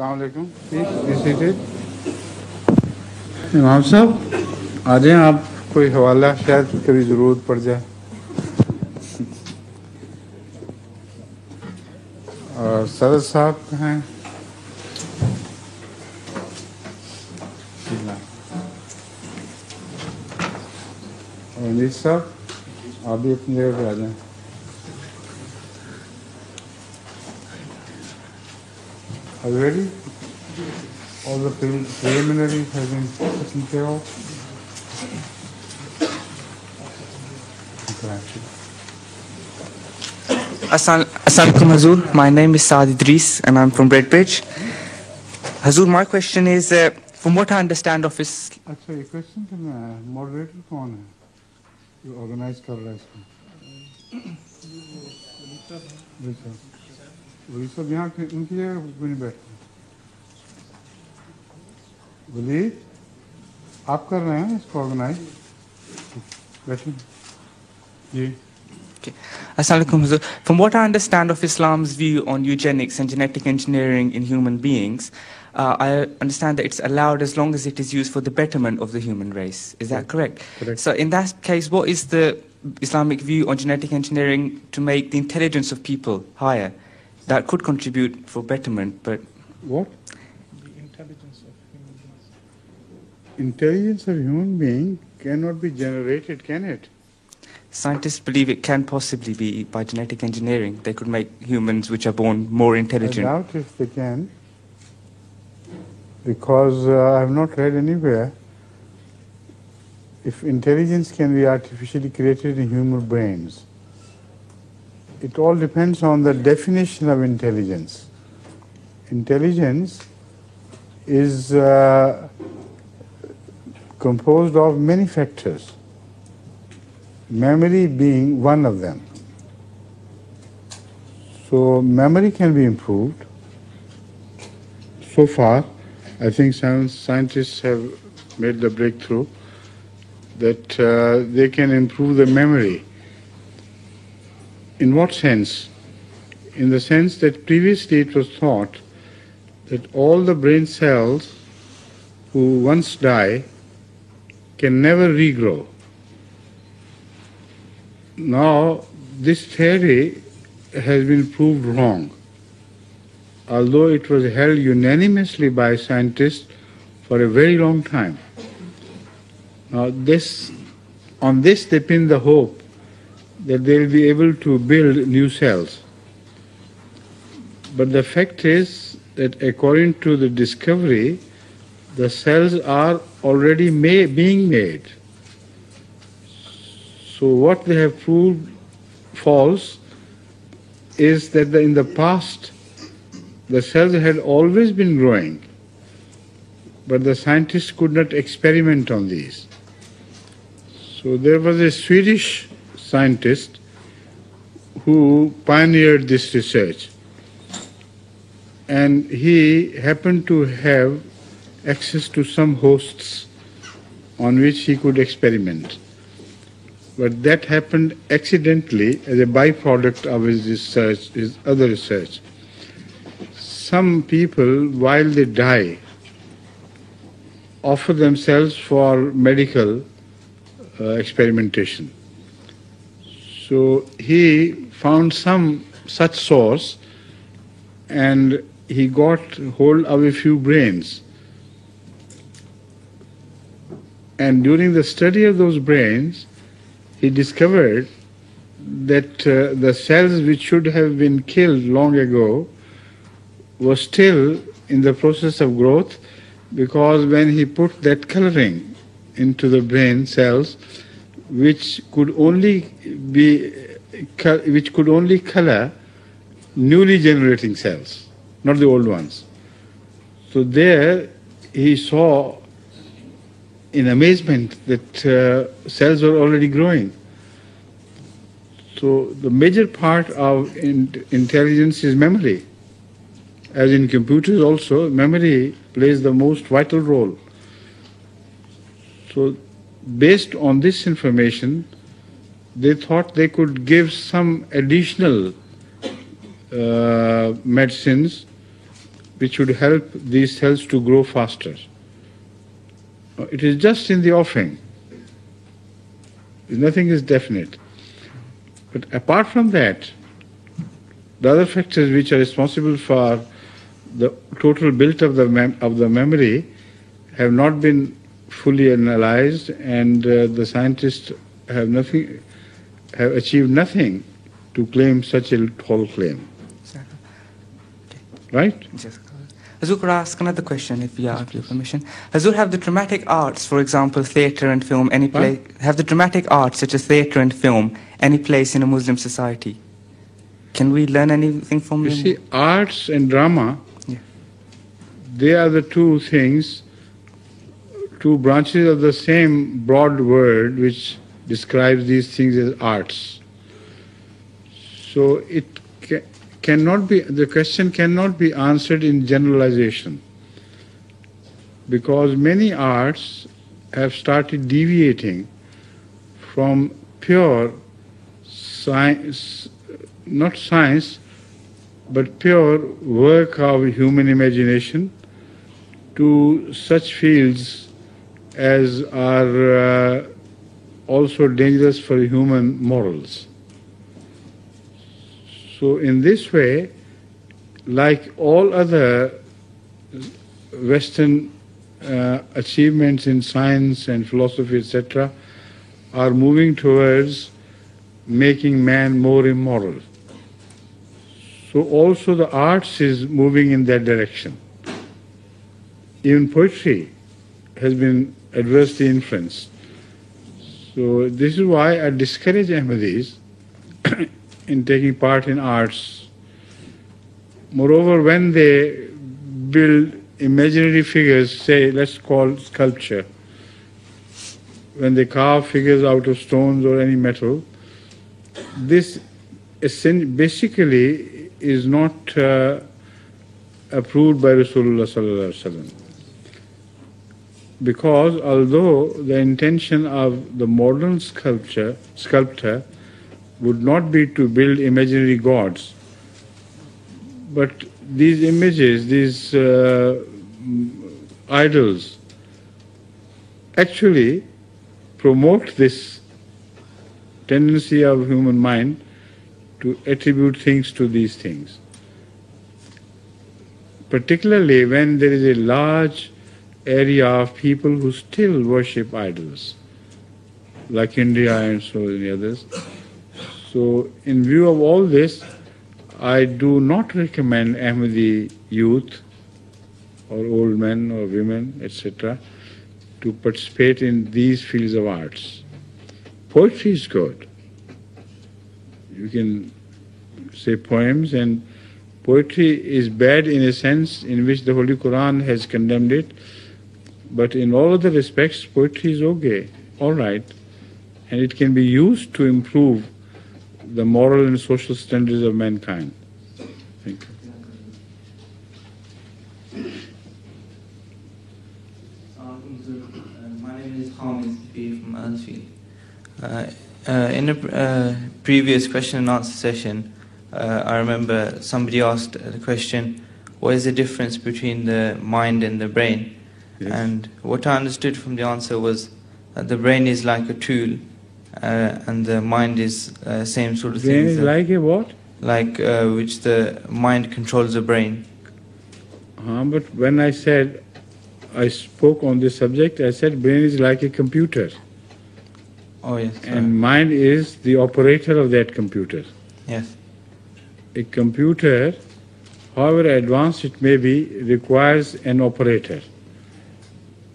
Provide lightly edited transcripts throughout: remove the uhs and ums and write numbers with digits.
अस्सलाम वालेकुम। Please seated. इमाम साहब आ जाएं, आप कोई हवाला शायद कभी ज़रूरत पड़ जाए। और सरद साहब हैं। और अनीस साहब आप भी अपनी जगह पर आ जाएं। Are you ready? All the preliminaries have been taken care of. Assalamualaikum Hazur. My name is Saad Idris and I'm from Redbridge. Hazur, my question is, from what I understand of his... अच्छा, ये question करना है। Moderator कौन है जो organise कर रहा है इसको? वही सब यहाँ उनकी जगह क्यों नहीं बैठते? वलीद, आप कर रहे हैं इसको ऑर्गेनाइज? बैठिए जी। Okay. Assalamualaikum Hazur. From what I understand of Islam's view on eugenics and genetic engineering in human beings, I understand that it's allowed as long as it is used for the betterment of the human race. Is that correct? Correct. So in that case, what is the Islamic view on genetic engineering to make the intelligence of people higher? That could contribute for betterment, but... What? The intelligence of human beings. Intelligence of human being cannot be generated, can it? Scientists believe it can possibly be by genetic engineering. They could make humans which are born more intelligent. I doubt if they can, because I have not read anywhere if intelligence can be artificially created in human brains. It all depends on the definition of intelligence. Intelligence is composed of many factors, memory being one of them. So memory can be improved. So far, I think scientists have made the breakthrough that they can improve the memory. In what sense? In the sense that previously it was thought that all the brain cells who once die can never regrow. Now, this theory has been proved wrong, although it was held unanimously by scientists for a very long time. Now, on this they pin the hope that they will be able to build new cells. But the fact is that according to the discovery, the cells are already being made. So what they have proved false is that in the past the cells had always been growing, but the scientists could not experiment on these. So there was a Swedish scientist who pioneered this research, and he happened to have access to some hosts on which he could experiment. But that happened accidentally as a byproduct of his research, his other research. Some people, while they die, offer themselves for medical experimentation. So he found some such source and he got hold of a few brains. And during the study of those brains, he discovered that the cells which should have been killed long ago were still in the process of growth, because when he put that coloring into the brain cells, which could only color newly generating cells, not the old ones. So there he saw in amazement that cells were already growing. So the major part of intelligence is memory. As in computers also, memory plays the most vital role. So based on this information, they thought they could give some additional medicines which would help these cells to grow faster. It is just in the offing. Nothing is definite. But apart from that, the other factors which are responsible for the total build of the memory have not been fully analyzed, and the scientists have achieved nothing to claim such a tall claim. Right? Yes. Hazur, could I ask another question, if you have your permission? Hazur, have the dramatic arts, for example, theatre and film, any place? Have the dramatic arts, such as theatre and film, any place in a Muslim society? Can we learn anything from them? You see, arts and drama, Yeah. they are the two things, two branches of the same broad word which describes these things as arts. So it cannot be, the question cannot be answered in generalization, because many arts have started deviating from pure science, not science, but pure work of human imagination, to such fields as are also dangerous for human morals. So in this way, like all other Western achievements in science and philosophy, etc., are moving towards making man more immoral. So also the arts is moving in that direction. Even poetry has been adversely influenced. So this is why I discourage Ahmadis in taking part in arts. Moreover, when they build imaginary figures, say, let's call sculpture, when they carve figures out of stones or any metal, this basically is not approved by Rasulullah sallallahu alaihi wasallam. Because although the intention of the modern sculptor would not be to build imaginary gods, but these images, these idols, actually promote this tendency of human mind to attribute things to these things. Particularly when there is a large area of people who still worship idols, like India and so many others. So in view of all this, I do not recommend Ahmadi youth or old men or women, etc., to participate in these fields of arts. Poetry is good. You can say poems, and poetry is bad in a sense in which the Holy Quran has condemned it, but in all other respects, poetry is okay, all right, and it can be used to improve the moral and social standards of mankind. Thank you. My name is Hamid from Earnsfield. In a previous question and answer session, I remember somebody asked the question, what is the difference between the mind and the brain? Yes. And what I understood from the answer was that the brain is like a tool, and the mind is same sort of thing. Brain is like a what? Like which the mind controls the brain. But when I spoke on this subject, I said brain is like a computer. Oh yes. And mind is the operator of that computer. Yes. A computer, however advanced it may be, requires an operator.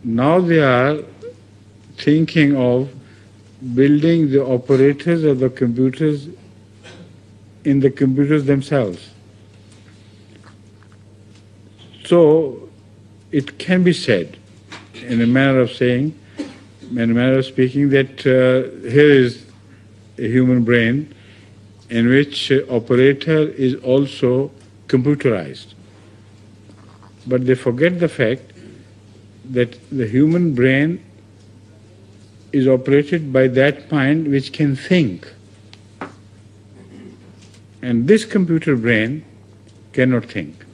Now they are thinking of building the operators of the computers in the computers themselves. So it can be said, in a manner of saying, in a manner of speaking, that here is a human brain in which operator is also computerized. But they forget the fact that the human brain is operated by that mind which can think. And this computer brain cannot think.